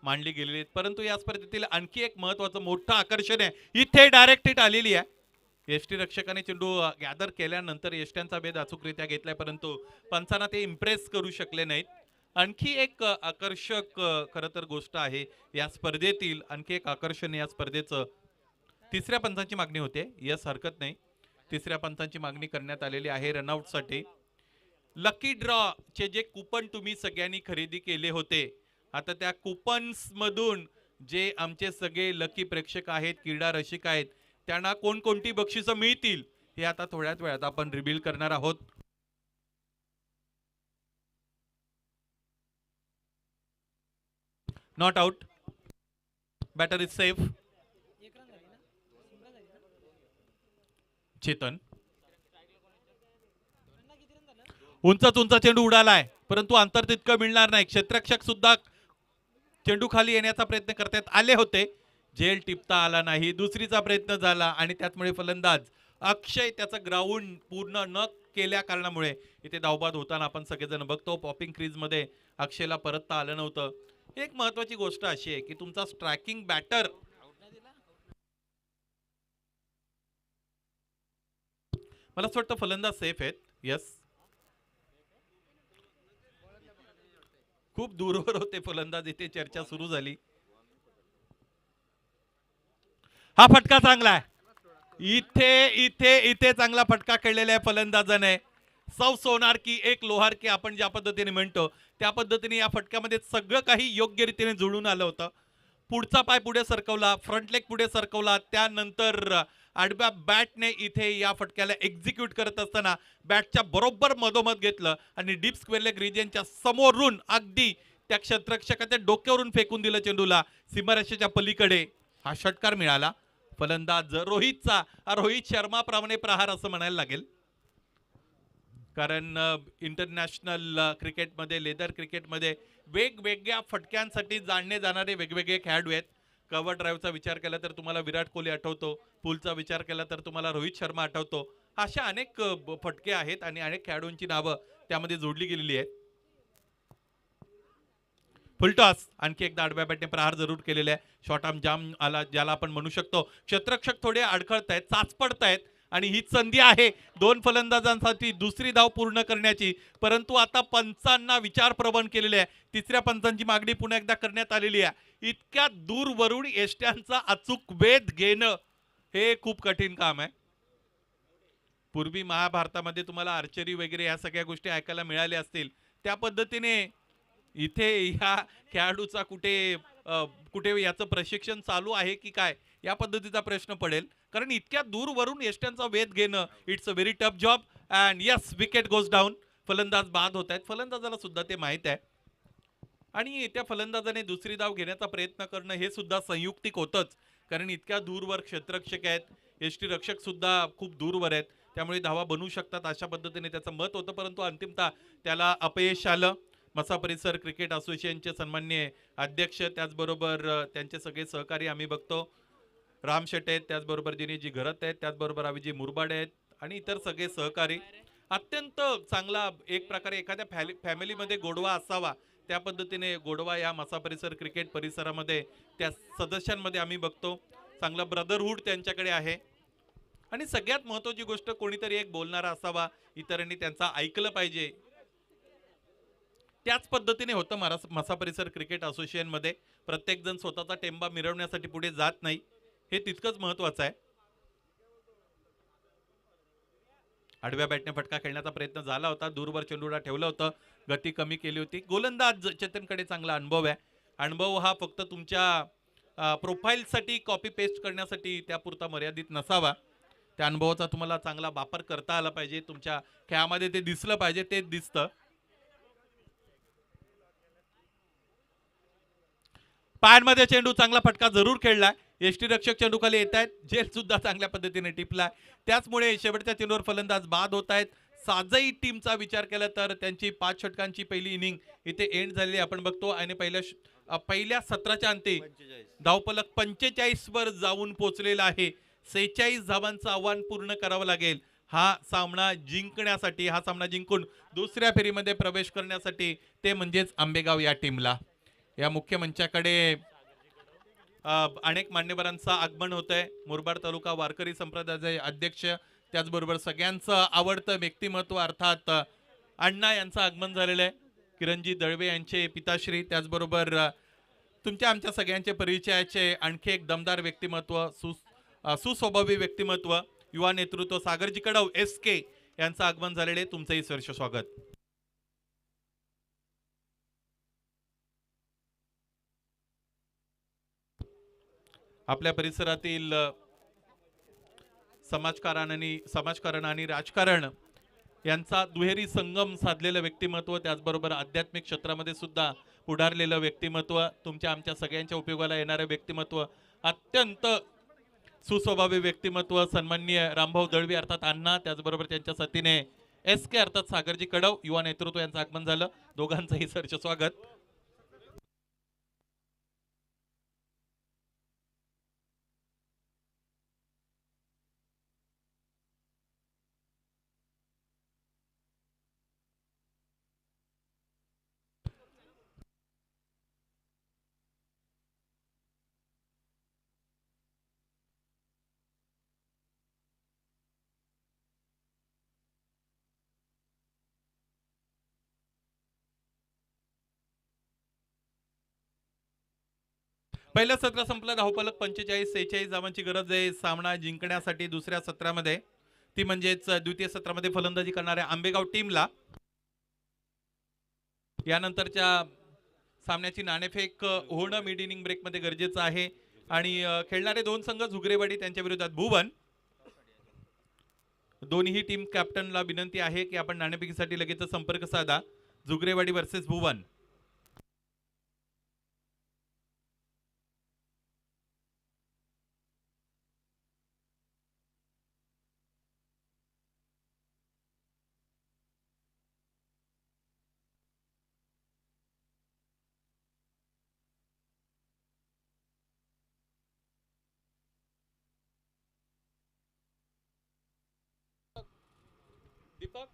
मांडली गेलेली आहेत, परंतु या स्पर्धेतील आणखी एक महत्वाचं मोठं आकर्षण आहे. इथे डायरेक्ट हिट आलेली आहे. एसटी रक्षकाने चेंडू गॅदर केल्यानंतर एसट्यांचा भेद अचूकरित्या घेतलाय, परंतु पंचांना ते इम्प्रेस करू शकले नाहीत. आणखी एक आकर्षक खरं तर गोष्ट आहे या स्पर्धेतील. आणखी एक आकर्षण या स्पर्धेचं तिसऱ्या पंचांची मागणी होते. यस, हरकत नाही, तिसऱ्या पंचांची मागणी करण्यात आलेली आहे रनआउटसाठी. लकी ड्रॉ चे जे कुपन तुम्ही सगळ्यांनी खरेदी केले होते, आता त्या कुपन्स मधून जे आमचे सगळे लकी प्रेक्षक आहेत, क्रीडा रसिक आहेत, त्यांना कोणकोणती बक्षिसं मिळतील हे आता थोड्याच वेळात आपण रिव्हील करणार आहोत. Not out, batter is safe. Chetan उंचच उंच चेंडू उडालाय, परंतु अंतर तितकं मिळणार नाही. क्षेत्ररक्षक सुद्धा चेंडू खाली येण्याचा प्रयत्न करतात आले होते, झेल टिपता आला नाही. दुसरीचा प्रयत्न झाला आणि त्यामुळे फलंदाज अक्षय त्याचा ग्राउंड पूर्ण न केल्या कारणामुळे इथे धावबाद होताना आपण सगळेजण बघतो. पॉपिंग क्रीज मध्ये अक्षयला परतता आलं नव्हतं. एक महत्वाची गोष्ट अशी आहे की तुमचा स्ट्रायकिंग बॅटर मला असं वाटतं फलंदाज सेफ आहेत. यस, खूप दूरवर होते फलंदाज, इथे चर्चा सुरू झाली. हा फटका चांगला आहे. इथे इथे इथे चांगला फटका खेळलेला आहे फलंदाजाने. सौ सोनार की एक लोहार की आपण ज्या पद्धतीने म्हणतो त्या पद्धतीने या फटक्यामध्ये सगळं काही योग्य रीतीने जुळून आलं होतं. पुढचा पाय पुढे सरकवला, फ्रंट लेग पुढे सरकवला, त्यानंतर आडव्या बॅटने इथे या फटक्याला एक्झिक्यूट करत असताना बॅटच्या बरोबर मधोमध घेतलं आणि डीप स्क्वेअर लेग रिजनच्या समोरून अगदी त्या क्षेत्ररक्षकाच्या डोक्यावरून फेकून दिलं चेंडूला सीमारेषेच्या पलीकडे. हा षटकार मिळाला फलंदाज रोहितचा. रोहित शर्माप्रमाणे प्रहार असं म्हणायला लागेल, कारण इंटरनॅशनल क्रिकेटमध्ये, लेदर क्रिकेटमध्ये वेगवेगळ्या फटक्यांसाठी जाणले जाणारे वेगवेगळे खेळाडू आहेत. कव्हर ड्राईव्हचा विचार केला तर तुम्हाला विराट कोहली आठवतो, पुलचा विचार केला तर तुम्हाला रोहित शर्मा आठवतो. अशा अनेक फटके आहेत आणि अनेक खेळाडूंची नावं त्यामध्ये जोडली गेलेली आहेत. फुलटॉस आणखी एकदा आडव्या बॅटने प्रहार जरूर केलेला आहे. शॉर्ट आर्म जाम आला ज्याला आपण म्हणू शकतो. क्षेत्ररक्षक थोडे अडखळतायत, चाचपडतायत आणि ही संधी आहे दोन फलंदाजांसाठी दुसरी धाव पूर्ण करण्याची, परंतु आता पंचांना विचारप्रवण केलेले आहे. तिसऱ्या पंचांची मागणी पुन्हा एकदा करण्यात आलेली आहे. इतक्या दूरवरून एष्ट्यांचा अचूक वेध घेणं हे खूप कठीण काम आहे. पूर्वी महाभारतामध्ये तुम्हाला आर्चरी वगैरे ह्या सगळ्या गोष्टी ऐकायला मिळाल्या असतील, त्या पद्धतीने इथे ह्या खेळाडूचा कुठे याचं प्रशिक्षण चालू आहे की काय, या पद्धतीचा प्रश्न पडेल. कारण इतक्या दूरवरून यष्ट्यांचा वेध घेणं, it's a very tough job. And yes, wicket goes down. फलंदाज बाद होत आहेत, फलंदाजाला सुद्धा ते माहित आहे. आणि त्या फलंदाजाने दुसरी धाव घेण्याचा प्रयत्न करणं हे सुद्धा संयुक्तिक होतंच, कारण इतक्या दूरवर क्षेत्ररक्षक आहेत, यष्टीरक्षक सुद्धा खूप दूरवर आहेत, त्यामुळे धावा बनवू शकतात अशा पद्धतीने त्याचं मत होतं. परंतु अंतिमतः त्याला अपयश आलं. मसा परिसर क्रिकेट असोसिएशनचे सन्माननीय अध्यक्ष, त्याचबरोबर त्यांचे सगळे सहकारी आम्ही बघतो. राम शेट आहेत, त्याचबरोबर दिनेशजी घरत आहेत, त्याचबरोबर अभिजी मुरबाडे आहेत आणि इतर सगळे सहकारी. अत्यंत चांगला एक प्रकारे एखाद्या फॅमिलीमध्ये गोडवा असावा, त्या पद्धतीने गोडवा या मसा परिसर क्रिकेट परिसरामध्ये त्या सदस्यांमध्ये आम्ही बघतो. चांगला ब्रदरहूड त्यांच्याकडे आहे. आणि सगळ्यात महत्त्वाची गोष्ट, कोणीतरी एक बोलणारा असावा, इतरांनी त्यांचा ऐकलं पाहिजे. त्याच पद्धतीने होतं मसा परिसर क्रिकेट असोसिएशन मध्ये. प्रत्येक जण स्वतःचा टेंबा मिरवण्यासाठी पुढे जात नाही, हे तितकंच महत्वाचं आहे. आडव्या बॅटने फटका खेळण्याचा प्रयत्न झाला होता, दूरवर चेंडूला ठेवलं होतं, गती कमी केली होती. गोलंदाज चेतनकडे चांगला अनुभव आहे. अनुभव हा फक्त तुमच्या प्रोफाईलसाठी कॉपी पेस्ट करण्यासाठी त्यापुरता मर्यादित नसावा. त्या अनुभवाचा तुम्हाला चांगला वापर करता आला पाहिजे, तुमच्या खेळामध्ये ते दिसलं पाहिजे. ते दिसतं. पॅडमध्ये चेंडू, चांगला फटका जरूर खेळलाय. यष्टीरक्षक चेंडू खाली येत आहेत, झेल सुद्धा चांगल्या पद्धतीने टिपलाय. त्याचमुळे शेवटच्या चेंडूवर फलंदाज बाद होत आहेत. साजई टीमचा विचार केला तर त्यांची 5 षटकांची पहिली इनिंग इथे एंड झालेली आपण बघतो. आणि पहिल्या सत्राच्या अंती धावफलक 45 वर जाऊन पोहोचलेला आहे. 46 धावांचं आव्हान पूर्ण करावं लागेल हा सामना जिंकण्यासाठी, हा सामना जिंकून दुसऱ्या फेरीमध्ये प्रवेश करण्यासाठी. ते म्हणजेच आंबेगाव या टीमला. या मुख्य मंचाकडे अनेक मान्यवरांचं आगमन होत आहे. मुरबाड तालुका वारकरी संप्रदायाचे अध्यक्ष, त्याचबरोबर सगळ्यांचं आवडतं व्यक्तिमत्व अर्थात अण्णा यांचं आगमन झालेलं आहे. किरणजी दळवे यांचे पिताश्री, त्याचबरोबर तुमच्या आमच्या सगळ्यांचे परिचयाचे आणखी एक दमदार व्यक्तिमत्व, सुस्वभावी व्यक्तिमत्व, युवा नेतृत्व सागरजी कडव SK यांचं आगमन झालेले. तुमचंही सहर्ष स्वागत. आपल्या परिसरातील समाजकारण आणि राजकारण यांचा दुहेरी संगम साधलेलं व्यक्तिमत्व, त्याचबरोबर आध्यात्मिक क्षेत्रामध्ये सुद्धा पुढारलेलं व्यक्तिमत्व, तुमच्या आमच्या सगळ्यांच्या उपयोगाला येणारं व्यक्तिमत्व, अत्यंत सुस्वभावी व्यक्तिमत्व सन्माननीय रामभाऊ दळवी अर्थात अण्णा, त्याचबरोबर त्यांच्या साथीने SK अर्थात सागरजी कडव युवा नेतृत्व यांचं आगमन झालं. दोघांचंही सहर्ष स्वागत. पहिलं सत्र संपलं, धावफलक 45-46 धावांची गरज आहे सामना जिंकण्यासाठी दुसऱ्या सत्रामध्ये, ती म्हणजेच द्वितीय सत्रामध्ये फलंदाजी करणाऱ्या आंबेगाव टीमला. यानंतरच्या सामन्याची नाणेफेक होणं मिड इनिंग ब्रेकमध्ये गरजेचं आहे. आणि खेळणारे दोन संघ झुगरेवाडी त्यांच्या विरोधात भुवन. दोन्ही टीम कॅप्टनला विनंती आहे की आपण नाणेफेकीसाठी लगेच संपर्क साधा. झुगरेवाडी वर्सेस भुवन. दीपक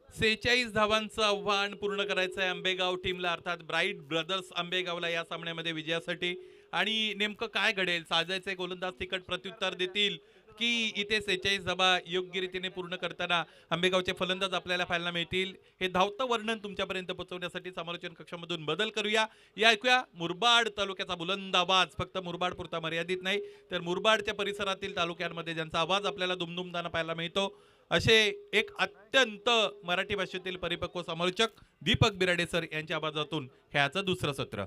46 धावांचं आव्हान पूर्ण करायचं आहे आंबेगाव टीमला अर्थात ब्राईट ब्रदर्स आंबेगावला या सामन्यामध्ये विजयासाठी. आणि नेमकं काय घडेल, साजायचे गोलंदाज तिकट प्रत्युत्तर देतील की इथे 46 धावा योग्य रीतीने पूर्ण करताना आंबेगावचे फलंदाज आपल्याला पाहायला मिळतील. हे धावतं वर्णन तुमच्यापर्यंत पोहोचवण्यासाठी समालोचन कक्षामधून बदल करूया. या ऐकूया मुरबाड तालुक्याचा बुलंद आवाज. फक्त मुरबाड पुरता मर्यादित नाही तर मुरबाडच्या परिसरातील तालुक्यांमध्ये ज्यांचा आवाज आपल्याला दुमदुमताना पाहायला मिळतो असे एक अत्यंत मराठी भाषेतील परिपक्व समालोचक दीपक बिराडे सर यांच्या आवाजातून ह्याचं दुसरं सत्र.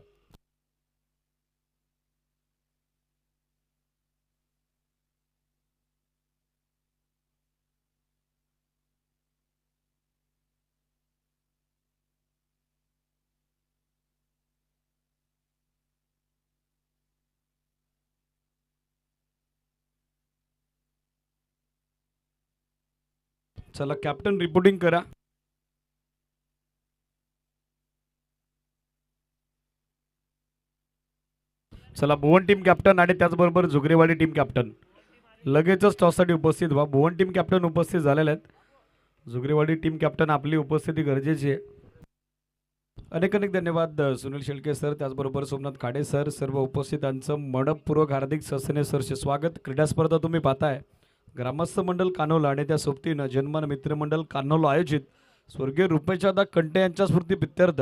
चला कॅप्टन रिपोर्टिंग करा. चला भुवन टीम कॅप्टन आणि त्याचबरोबर जुगरेवाडी टीम कॅप्टन लगेचच टॉससाठी उपस्थित व्हा. भुवन टीम कॅप्टन उपस्थित झालेले आहेत. जुगरेवाडी टीम कॅप्टन आपली उपस्थिती गरजेची आहे. अनेक अनेक धन्यवाद सुनील शेळके सर, त्याचबरोबर सोमनाथ खाडे सर, सर्व उपस्थितांचं मनपूर्वक हार्दिक सस्ने सरचे स्वागत. क्रीडा स्पर्धा तुम्ही पाहताय ग्रामस्थ मंडळ कानोला आणि त्या सोबतीनं जन्मन मित्रमंडळ कानोला आयोजित स्वर्गीय रुपेशदादा कंटे यांच्या स्मृती प्रित्यर्थ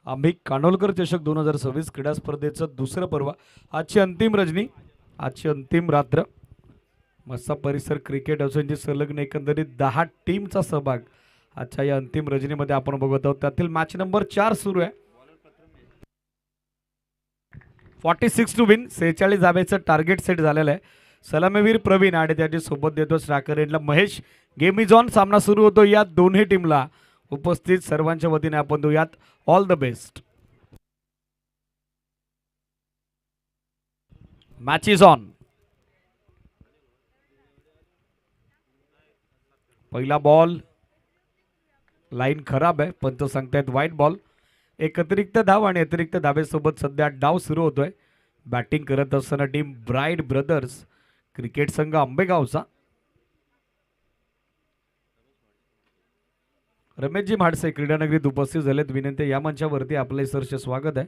आम्ही कानोलकर चषक 2026 क्रीडा स्पर्धेचं दुसरं पर्व, आजची अंतिम रजनी, आजची अंतिम रात्र. मस्सा परिसर क्रिकेट असोसिएशनची संलग्न एकंदरीत 10 टीमचा सहभाग आजच्या या अंतिम रजनीमध्ये आपण बघत आहोत. त्यातील मॅच नंबर 4 सुरू आहे. 46 टू विन, 46 धाब्याचं टार्गेट सेट झालेलं आहे. सलामीवीर प्रवीण आणि त्याची सोबत देतो स्ट्रायकर एंडला महेश. Game is on. सामना सुरू होतो. या दोन्ही टीमला उपस्थित सर्वांच्या वतीने आपण देऊयात all the best. Match is on. पहिला बॉल, लाईन खराब आहे, पंच सांगतायत वाईट बॉल. एक अतिरिक्त धाव आणि अतिरिक्त धावेसोबत सध्या डाव सुरू होतोय. बॅटिंग करत असताना टीम ब्राईट ब्रदर्स क्रिकेट संघ आंबेगावचा. रमेशजी म्हाडसे क्रीडानगरीत उपस्थित झालेत. विनंती या मंचावरती आपले सरचे स्वागत आहे.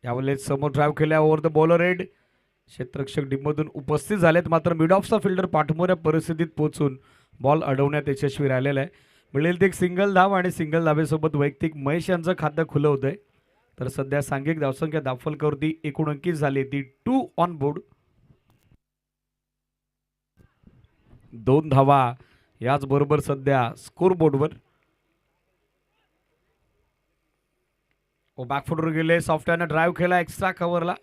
यावेळेस समोर ड्राईव्ह केल्या ओव्हर द बॉलर हेड. क्षेत्ररक्षक टीममधून उपस्थित झालेत, मात्र मिड ऑफचा फिल्डर पाठमोऱ्या परिस्थितीत पोहोचून बॉल अडवण्यात यशस्वी राहिलेला आहे. मिळेल ते एक सिंगल धाव आणि सिंगल धावेसोबत वैयक्तिक महेश यांचं खातं खुलं होतंय. तर सध्या सांघिक धावसंख्या दाफलकरती एकूण अंकित झाली ती 2 ऑन बोर्ड. 2 धावा याचबरोबर सध्या स्कोर बोर्डवर. बॅकफुटवर गेले, सॉफ्टवेअरने ड्राईव्ह केला एक्स्ट्रा कव्हरला.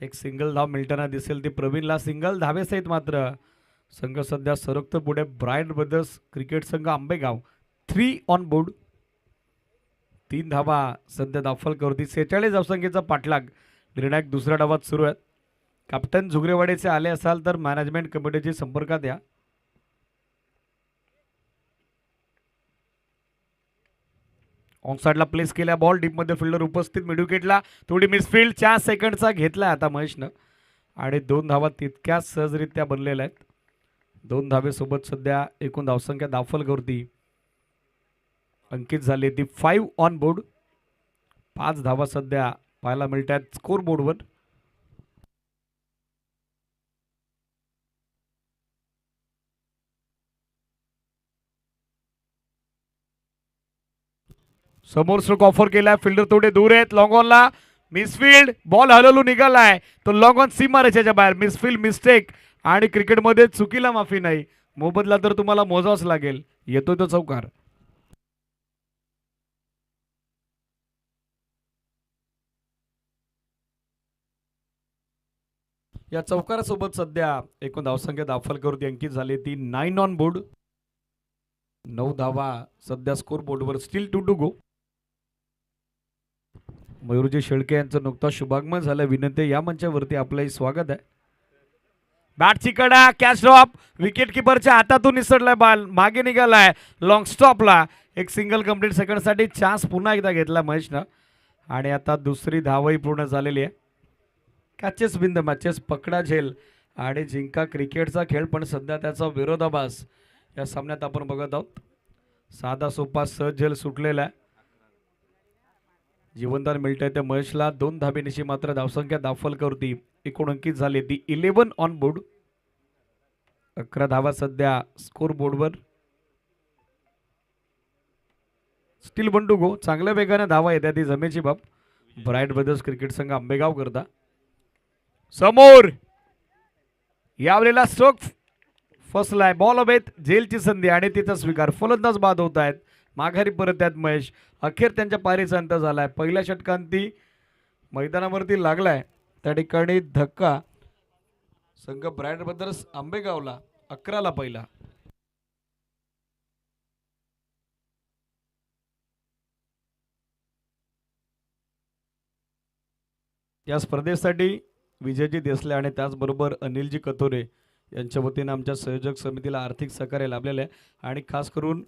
एक सिंगल धाव मिळताना दिसेल ती प्रवीणला. सिंगल धावेसहित मात्र संघ सध्या सरकतो पुढे. ब्राईट ब्रदर्स क्रिकेट संघ आंबेगाव 3 ऑन बोर्ड. 3 धावा सध्या दाफलकरती. 46 धावसंख्येचा पाठलाग निर्णायक दुसऱ्या डावात सुरू आहे. कॅप्टन जुगरेवाडेचे आले असाल तर मॅनेजमेंट कमिटीची संपर्कात या. ऑन साइडला प्लेस केल्या बॉल, डीपमध्ये फिल्डर उपस्थित, मिड विकेटला थोडी मिसफिल्ड 4 सेकंडचा घेतला आता महेशनं आणि 2 धावा तितक्याच सहजरित्या बनलेल्या आहेत. 2 धावेसोबत सध्या एकूण धावसंख्या दाफलकरती अंकित झाली ती 5 ऑन बोर्ड. 5 धावा सध्या पाहायला मिळतात स्कोर बोर्डवर. समोर स्ट्रोक ऑफर केलाय, फिल्डर थोडे दूर आहेत. लॉंग ऑनला मिसफिल्ड, बॉल हलवून निघालाय तो लॉंग ऑन सीमारेषेच्या बाहेर. मिसफिल्ड, मिस्टेक आणि क्रिकेटमध्ये चुकीला माफी नाही. मोबदला तर तुम्हाला मोजावाच लागेल. येतोय तो चौकार. या चौकारासोबत सध्या एकूण धावसंख्या दाफलकरती अंकित झाली ती 9 ऑन बोर्ड. 9 धावा सध्या स्कोर बोर्डवर. Still 2 to go. Mayurji Shelke यांचं नुकताच शुभागमन झालं. विनंती या मंचावरती आपलंही स्वागत आहे. बॅटची कडा, कॅच ड्रॉप, विकेट किपरच्या हातातून निसटलाय बॉल, मागे निघालाय लॉंग स्टॉपला. एक सिंगल कंप्लीट सेकंडसाठी चान्स पुन्हा एकदा घेतला महेशनं आणि आता दुसरी धावही पूर्ण झालेली आहे. कॅचेस बिन द मॅचेस, पकडा झेल आणि जिंका क्रिकेटचा खेळ, पण सध्या त्याचा विरोधाभास या सामन्यात आपण बघत आहोत. साधा सोपा सहज झेल सुटलेला आहे. जीवनदान मिळतंय त्या महेशला 2 धाबेनिशी मात्र धावसंख्या दाफलकावरती 19 अंकित झाली ती 11 ऑन बोर्ड. 11 धावा सध्या स्कोर बोर्डवर. स्टील बंडू गो चांगल्या वेगाने धावा येत्या ती जमेची बाब. ब्राईट ब्रदर्स क्रिकेट संघ आंबेगाव करता समोर यावेळेला स्ट्रोक फसलाय. बॉल हवेत झेलची संधी आणि तिचा स्वीकार. फलंदाज बाद होत आहेत. माघारी परत आहेत महेश. अखेर त्यांच्या पारीचा अंत झालाय. पहिल्या षटकांती मैदानावरती लागलाय त्या ठिकाणी धक्का. संघ ब्राईट ब्रदर्स आंबेगावला 11ला पहिला. या स्पर्धेसाठी विजयजी देसले आणि त्याचबरोबर अनिलजी कथोरे यांच्या वतीने आमच्या संयोजक समितीला आर्थिक सहकार्य लाभलेले आहे. आणि खास करून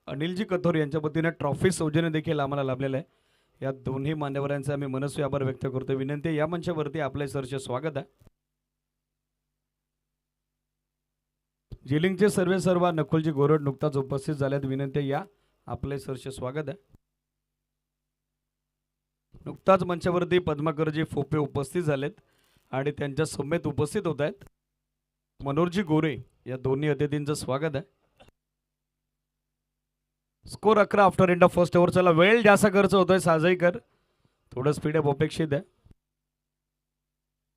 अनिलजी कथोरे यांच्या वतीने ट्रॉफी सौजन्य देखील आम्हाला लाभलेलं आहे. या दोन्ही मान्यवरांचे आम्ही मनस्वी आभार व्यक्त करतो. विनंती आहे, या मंचावरती आपले सरचे स्वागत आहे. जिलिंगचे सर्व नकुलजी गोरड नुकताच उपस्थित झाल्यात. विनंती आहे, या आपले सरचे स्वागत आहे. नुकताच मंचावरती पद्माकरजी फोपे उपस्थित झालेत आणि त्यांच्या समेत उपस्थित होत आहेत मनोहरजी गोरे. या दोन्ही अतिथींचं स्वागत आहे. Score 11 after end of first over. चला वेळ जास्त खर्च होतोय साजईकर, थोडं स्पीड अप अपेक्षित आहे.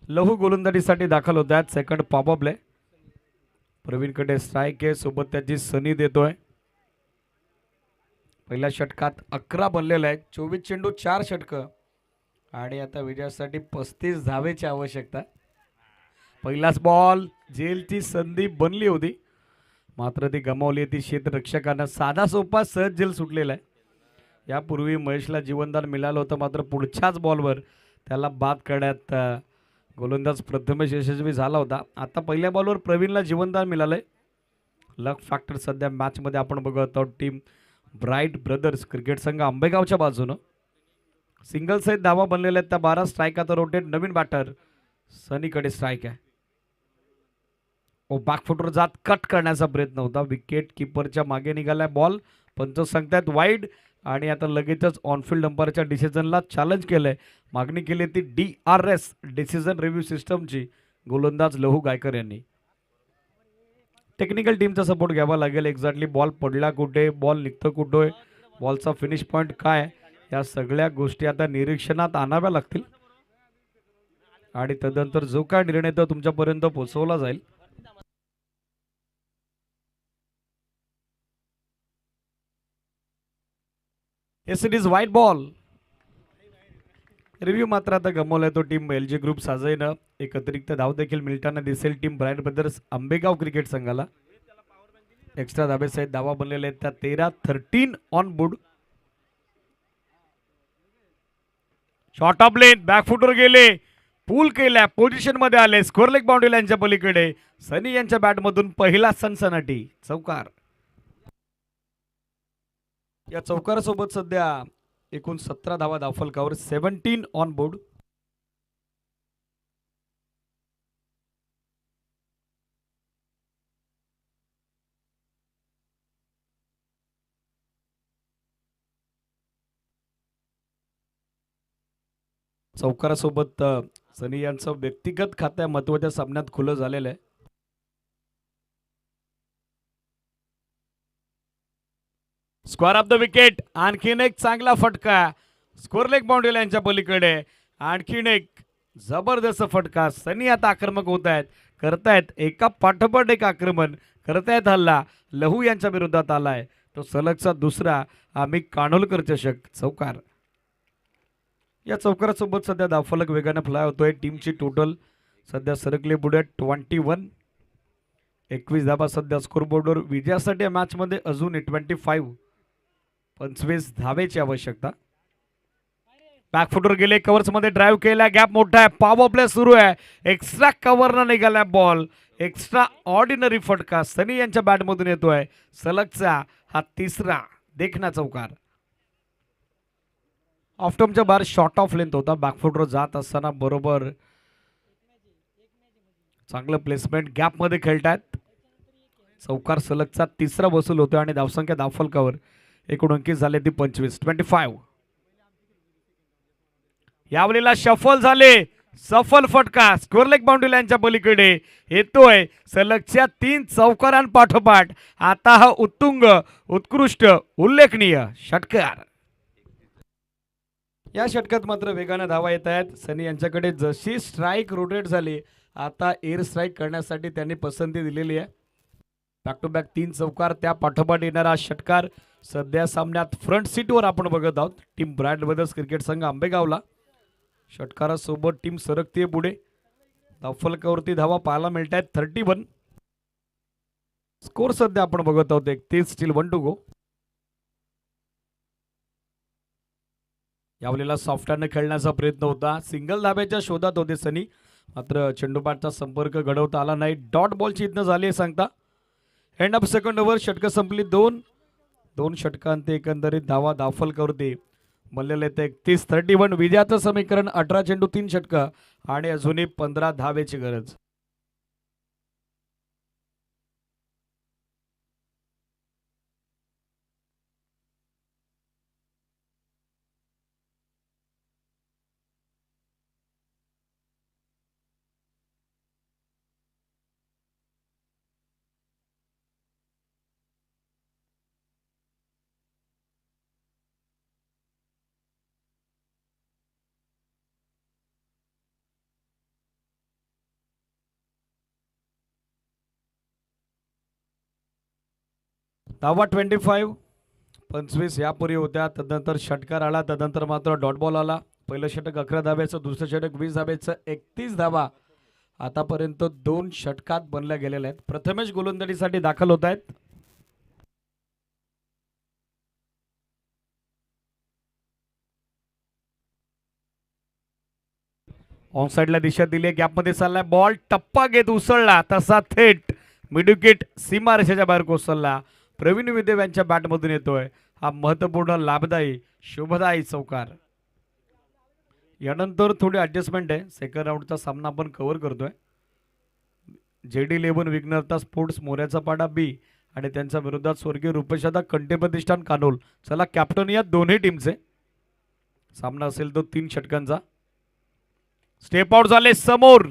लहू गोलंदाजीसाठी दाखल होत आहेत. Second powerplay. प्रवीणकडे स्ट्राईक आहे, सोबत त्याची सनी देतोय. पहिल्या षटकात 11 बनलेला आहे. 24 चेंडू 4 षटकं आणि आता विजयासाठी 35 धावेची आवश्यकता. पहिलाच बॉल जेलची संधी बनली होती मात्र ती गमावली. ती क्षेत्ररक्षकांना साधा सोपा सहज जेल सुटलेला आहे. यापूर्वी महेशला जीवनदान मिळालं होतं मात्र पुढच्याच बॉलवर त्याला बाद करण्यात गोलंदाज प्रथमेश यशस्वी झाला होता. आता पहिल्या बॉलवर प्रवीणला जीवनदान मिळालंय. लक फॅक्टर सध्या मॅचमध्ये आपण बघत आहोत टीम ब्राईट ब्रदर्स क्रिकेट संघ आंबेगावच्या बाजूनं. सिंगल सहित धावा बनलेल्या आहेत त्या 12. स्ट्राईक आता रोटेट. नवीन बॅटर सनीकडे स्ट्राईक आहे. ओ बॅकफुटवर जात कट करण्याचा प्रयत्न होता. विकेट किपरच्या मागे निघालाय बॉल. पंच सांगतायत वाईड आणि आता लगेचच ऑनफिल्ड अंपायरच्या डिसिजनला चॅलेंज केलंय. मागणी केली ती DRS डिसिजन रिव्ह्यू सिस्टमची गोलंदाज लहू गायकर यांनी. टेक्निकल टीमचा सपोर्ट घ्यावा लागेल. एक्झॅक्टली बॉल पडला कुठे, बॉल निघतो कुठे, बॉलचा फिनिश पॉईंट काय, या सगळ्या गोष्टी आता निरीक्षणात आणाव्या लागतील आणि तदनंतर जो काय निर्णय तो तुमच्यापर्यंत पोहोचवला जाईल. It is white ball. Review मात्र आता गमावलाय तो टीम LG ग्रुप साजईनं. एक अतिरिक्त धाव देखील मिळताना दिसेल team bright brothers Ambegaon cricket संघाला. एक्स्ट्रा धाबेसहित धावा बनलेल्या आहेत त्या 13 ऑन बोर्ड. शॉर्ट ऑफ लेन बॅकफुटवर गेले, पूल केल्या, पोझिशन मध्ये आले. स्कोर लेग बाउंड्री लाईनच्या पलीकडे सनी यांच्या बॅटमधून पहिला सनसनाटी चौकार. या चौकारासोबत सध्या एकूण 17 धावा धावफलकावर. 17 ऑन बोर्ड. चौकारासोबत सनी यांचं व्यक्तिगत खात्या महत्वाच्या सामन्यात खुलं झालेलं आहे. Square of the wicket. आणखीन एक चांगला फटका स्कोर लेग बाउंड्री लाईनच्या पलीकडे. आणखीन एक जबरदस्त फटका. सनी आता आक्रमक होत आहेत, करतायत एका पाठोपाठ एक आक्रमण करतायत. हल्ला लहू यांच्या विरोधात आलाय तो सलगचा दुसरा आम्ही कानोलकर चषक चौकार. या चौकारासोबत सध्या धावफलक वेगाने फ्लाय होतोय. टीमची टोटल सध्या सरकली पुढे 21. 21 धावा सध्या स्कोरबोर्डवर. विजयासाठी या मॅचमध्ये अजून 25 धावेची आवश्यकता. बॅकफुटवर गेले, कव्हर्स मध्ये ड्राईव्ह केला, गॅप मोठा आहे, पॉवर प्ले सुरू आहे. एक्स्ट्रा कव्हरनं निघाला बॉल. एक्स्ट्रा ऑर्डिनरी फटका सनी यांच्या बॅटमधून येतोय. सलगचा हा तिसरा देखना चौकार. ऑफटॉमच्या बाहेर शॉर्ट ऑफ लेंथ होता. बॅकफुटवर जात असताना बरोबर चांगलं प्लेसमेंट. गॅप मध्ये खेळतात. चौकार सलगचा तिसरा वसूल होतोय आणि धावसंख्या धावफलकावर एकूण अंकी झाले ती 25. 25. यावेळेला शफल झाले, सफल फटका स्क्वेअर लेग बाउंड्री लाईनच्या पलीकडे येतोय सलगच्या 3 चौकारांपाठोपाठ. आता हा उत्तुंग, उत्कृष्ट, उल्लेखनीय षटकार. या षटकात मात्र वेगाने धावा येत आहेत. सनी यांच्याकडे जशी स्ट्राईक रोटेट झाली, आता एअर स्ट्राईक करण्यासाठी त्यांनी पसंती दिलेली आहे. बॅक टू बॅक 3 चौकार, त्या पाठोपाठ येणारा षटकार. सध्या सामन्यात फ्रंट सीटवर आपण बघत आहोत टीम ब्राईट ब्रदर्स क्रिकेट संघ आंबेगावला. षटकारासोबत टीम सरकते पुढे. धावफलकावरती धावा पाहायला मिळत आहेत 31. स्कोर सध्या आपण बघत आहोत 31, स्टील 1 टू गो. यावेळेला सॉफ्टहँड खेळण्याचा प्रयत्न होता, सिंगल धाब्याच्या शोधात होते सनी, मात्र चेंडूपाठचा संपर्क घडवता आला नाही. डॉट बॉलची इथनं झाली आहे सांगता. एंड ऑफ सेकंड ओव्हर, षटकं संपली. दोन षटकांत एकंदरीत धावा धावफलकावरती बनलेले ते 31. विजयाचं समीकरण 18 चेंडू 3 षटकं आणि अजूनही 15 धावेची गरज. धावा 25, 25 यापूर्वी होत्या. तदनंतर षटकार आला, तदनंतर मात्र डॉट बॉल आला. पहिलं षटक 11 धाब्याचं, दुसरं षटक 20 धाब्याचं. 31 धावा आतापर्यंत 2 षटकात बनल्या गेलेल्या आहेत. प्रथमेश गोलंदाजीसाठी दाखल होत आहेत. ऑन साइडला दिशा दिली, गॅपमध्ये चाललाय बॉल, टप्पा घेत उसळला, तसा थेट मिडविकेट सीमारेषेच्या बाहेर कोसळला. प्रवीण विदेव यांच्या बॅटमधून येतोय हा महत्वपूर्ण, लाभदायी, शुभदायी चौकार. यानंतर थोडी ॲडजस्टमेंट आहे. सेकंड राऊंडचा सामना आपण कव्हर करतोय. JD11 विघ्नहर्ता स्पोर्ट्स मोऱ्याचा पाडा बी आणि त्यांच्या विरोधात स्वर्गीय रुपेशदा कंटे प्रतिष्ठान कानोल. चला कॅप्टन या दोन्ही टीमचे. सामना असेल तो 3 षटकांचा. स्टेप आउट झाले समोर,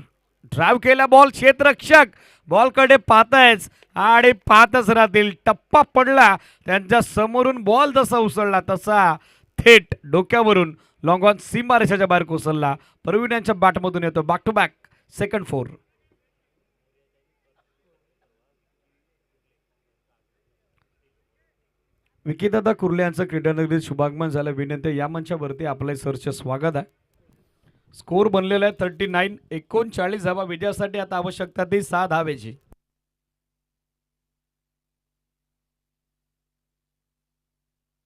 ड्राईव्ह केला बॉल, क्षेत्ररक्षक बॉलकडे पाहतायच आणि पाहतच राहतील. टप्पा पडला त्यांच्या समोरून, बॉल जसा उसळला तसा थेट डोक्यावरून लॉंग ऑन सीमारेषेच्या बाहेर कोसळला. प्रवीण यांच्या बॅटमधून येतो बॅक टू बॅक सेकंड 4. विकीदादा कुर्ले यांचं क्रीडानगरीत शुभागमन झालं. विनंती या मंचावरती आपले सरचे स्वागत आहे. स्कोर बनलेला आहे 39. 39 धावा विजयासाठी आता आवश्यकता ती 6 धावेची.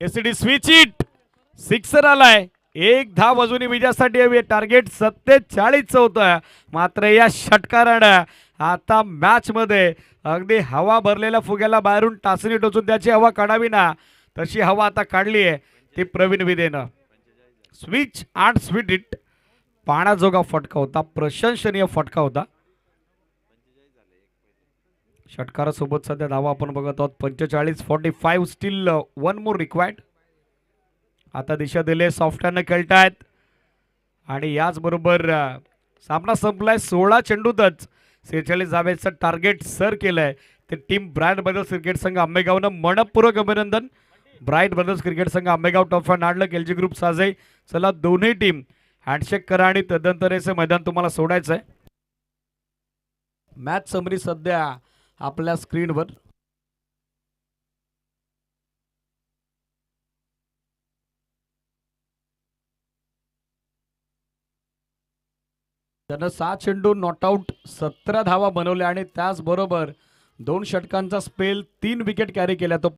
एसडी स्विच इट, सिक्सर आलाय. 1 धाव अजूनही विजयासाठी हवी. टार्गेट 47 होतं. मात्र या षटकारानं आता मॅच मध्ये अगदी हवा भरलेल्या फुग्याला बाहेरून टाचणी टोचून त्याची हवा काढावी ना, तशी हवा आता काढली आहे ती प्रवीण विदेनं. स्विच अँड स्वीट इट, पाण्याजोगा फटका होता, प्रशंसनीय फटका होता. षटकारासोबत सध्या धावा आपण बघत आहोत 45. 45 स्टील 1 मोर रिक्वायर्ड. आता दिशा दिले, सॉफ्टहँड खेळतायत आणि याचबरोबर सामना संपलाय 16 चेंडूतच. 46 धावेचं टार्गेट सर केलंय ते टीम ब्राईट ब्रदर्स क्रिकेट संघ आंबेगावनं. मनपूर्वक अभिनंदन. ब्राईट ब्रदर्स क्रिकेट संघ आंबेगाव टॉप नाडलं LG ग्रुप साजे. चला दोन्ही टीम हँडशेक करा आणि तदनंतर हे मैदान तुम्हाला सोडायचं आहे. मॅच समरी सध्या आपल्या स्क्रीनवर. त्यानं 6 चेंडू नॉट आउट 17 धावा बनवल्या आणि त्याचबरोबर 2 षटकांचा स्पेल 3 विकेट कॅरी केल्या. तो